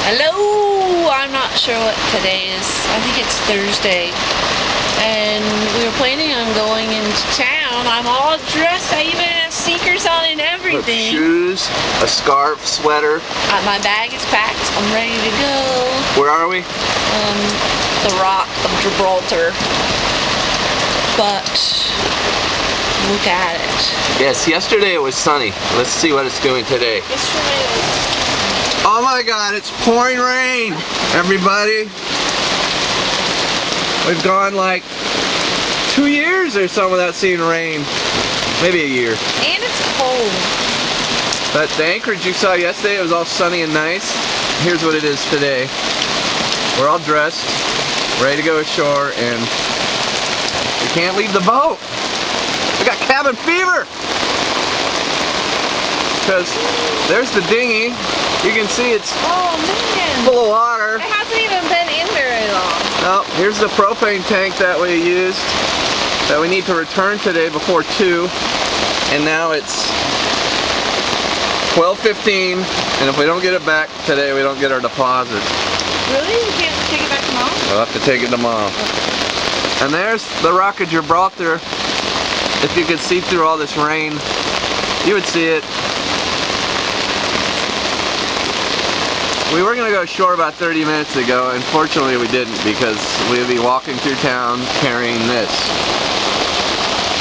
Hello! I'm not sure what today is. I think it's Thursday. And we were planning on going into town. I'm all dressed. I even have sneakers on and everything. Shoes, a scarf, sweater. My bag is packed. I'm ready to go. Where are we? The Rock of Gibraltar. But look at it. Yes, yesterday it was sunny. Let's see what it's doing today. Yesterday was... Oh my God, it's pouring rain, everybody. We've gone like 2 years or so without seeing rain. Maybe a year. And it's cold. But the Anchorage you saw yesterday, it was all sunny and nice. Here's what it is today. We're all dressed, ready to go ashore, and we can't leave the boat. We got cabin fever. Because there's the dinghy. You can see it's full of water. It hasn't even been in very long. Oh, here's the propane tank that we used, that we need to return today before 2. And now it's 12:15, and if we don't get it back today, we don't get our deposit. Really? You can't take it back tomorrow? We'll have to take it tomorrow. And there's the Rock of Gibraltar. If you could see through all this rain, you would see it. We were going to go ashore about 30 minutes ago. Unfortunately, we didn't, because we would be walking through town carrying this.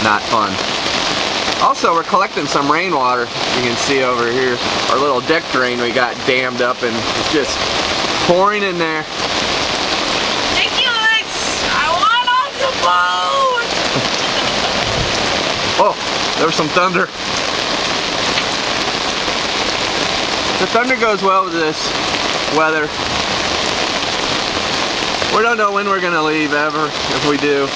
Not fun. Also, we're collecting some rainwater. You can see over here our little deck drain we got dammed up, and it's just pouring in there. Ridiculous! I want off the boat! Oh, there was some thunder. The thunder goes well with this weather. We don't know when we're going to leave, ever, if we do.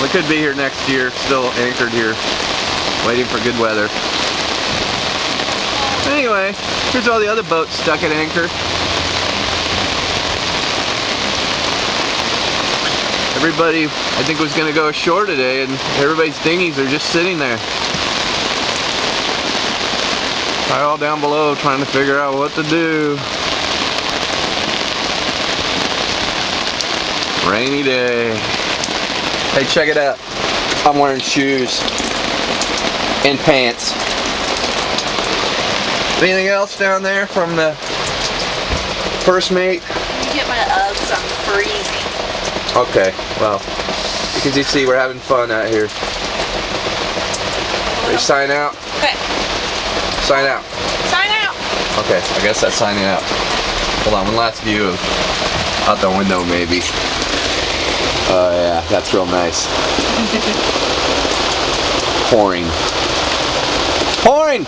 We could be here next year, still anchored here, waiting for good weather. Anyway, here's all the other boats stuck at anchor. Everybody, I think, was going to go ashore today, and everybody's dinghies are just sitting there. They're all down below trying to figure out what to do. Rainy day. Hey, check it out. I'm wearing shoes and pants. Anything else down there from the first mate? You get my Uggs, I'm freezing. Okay, well, because you see we're having fun out here. Ready to sign out? Okay. Sign out. Sign out. Okay, I guess that's signing out. Hold on, one last view of out the window, maybe. Oh yeah, that's real nice. Pouring. Pouring!